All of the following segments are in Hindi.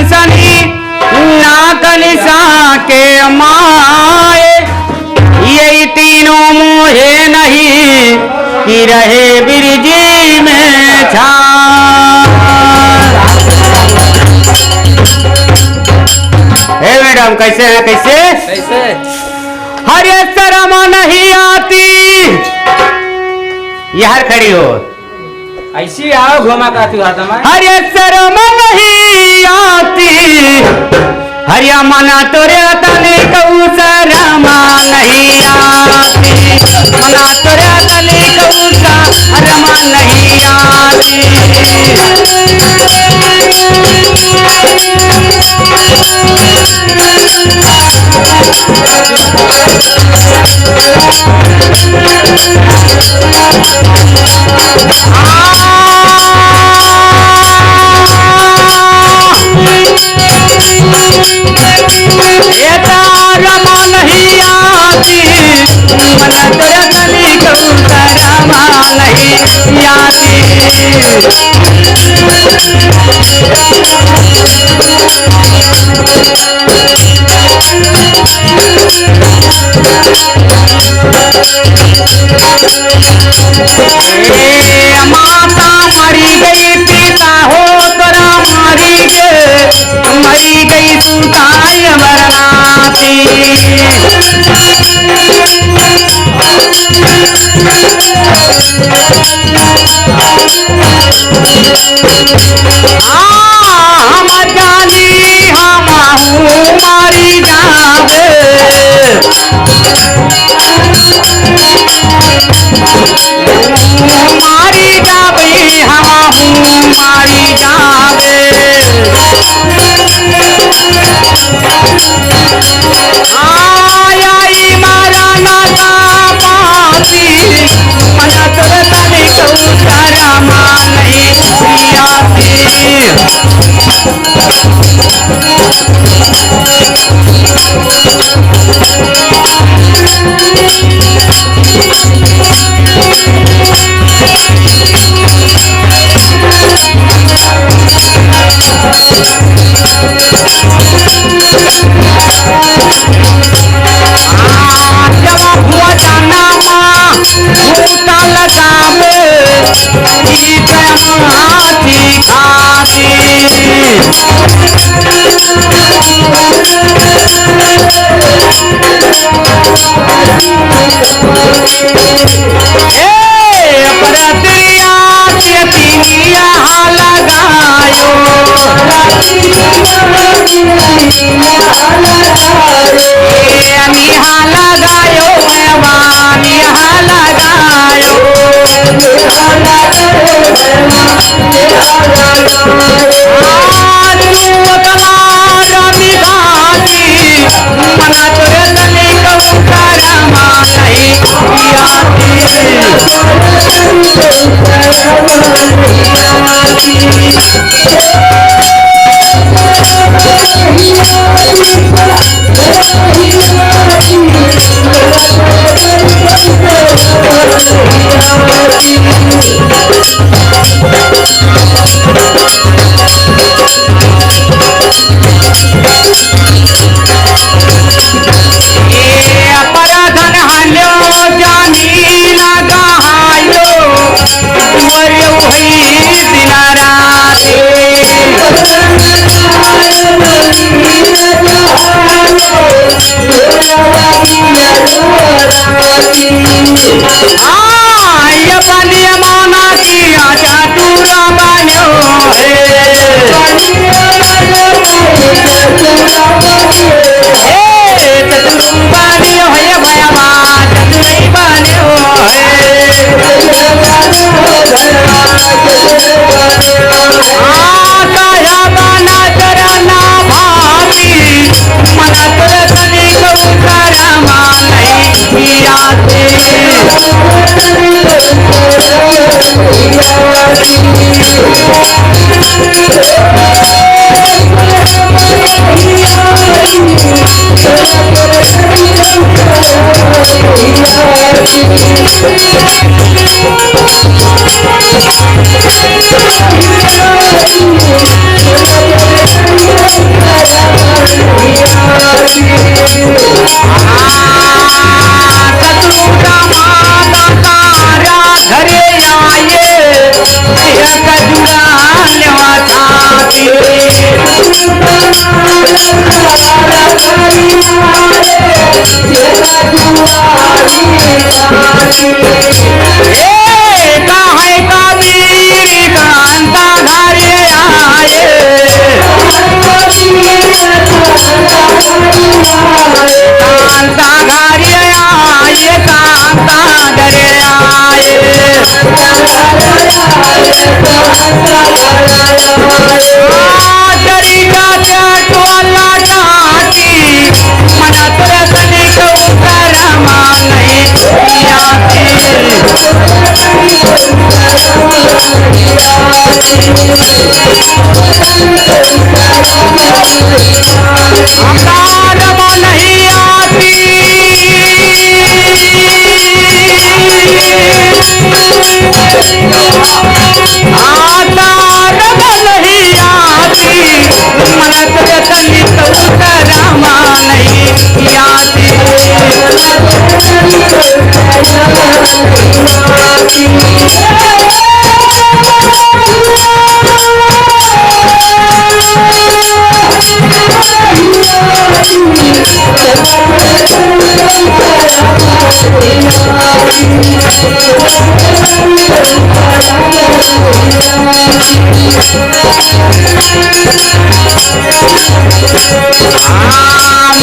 दर्शनी ना कलिसा के माए, यही तीनों मोहे नहीं कि रहे बिरजी में छा। हे मैडम कैसे है? कैसे कैसे? हरे शर्म नहीं आती, यार खड़ी हो ऐसी आओ घुमा का तू हाथ में। हरे शर्म नहीं आती, हरिया मना तोरे तले कहू शर्म नहीं आती, मना तोरे तले कहू शर्म नहीं आती। माता मरी गई, पिता हो तोरा मरी गई सुताई मरनाती। हम जानी हम मारी जावे, मारी जावे हम मारी जावे। आई मारा नाता पाती, मना तोर तले कहू शर्म नहीं आती। जब हुआ जाना माँ भूता लगावे, हाथी खाती। परतिया के पिनिया लगायो, निहा लगायो निहा लगायो। मना तोरे तले कहू शर्म नहीं अपराधन हलो जानी लगायो, मरियो हुई दिन राते। ये बनिया माना किया चाटूरा बनो बनियो है भयवा चतुरई बनो काया बना चरना भाती, मना तोर तले कहू शर्म नहीं आती। काहे कबीर कांता घरे आए कांता घरे आए कांता घरे आए जरिका चटोला टाटी मना तुर तनिक करमा नहीं आती अकारमा नहीं आती आतारमा नहीं आती मन तुर तनिक करमा नहीं आती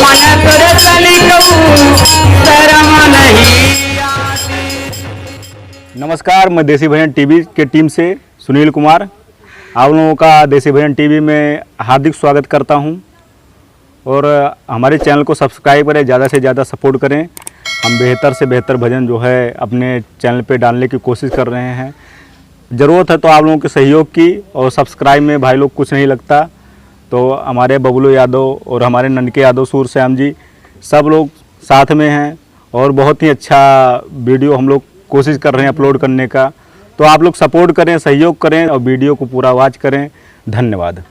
मन तुर तनिक शर्म नहीं आती। नमस्कार, मैं देसी भजन टीवी के टीम से सुनील कुमार आप लोगों का देसी भजन टीवी में हार्दिक स्वागत करता हूं और हमारे चैनल को सब्सक्राइब करें, ज़्यादा से ज़्यादा सपोर्ट करें। हम बेहतर से बेहतर भजन जो है अपने चैनल पे डालने की कोशिश कर रहे हैं। ज़रूरत है तो आप लोगों के सहयोग की, और सब्सक्राइब में भाई लोग कुछ नहीं लगता, तो हमारे बबलू यादव और हमारे ननके यादव सूरश्याम जी सब लोग साथ में हैं और बहुत ही अच्छा वीडियो हम लोग कोशिश कर रहे हैं अपलोड करने का। तो आप लोग सपोर्ट करें, सहयोग करें और वीडियो को पूरा वॉच करें। धन्यवाद।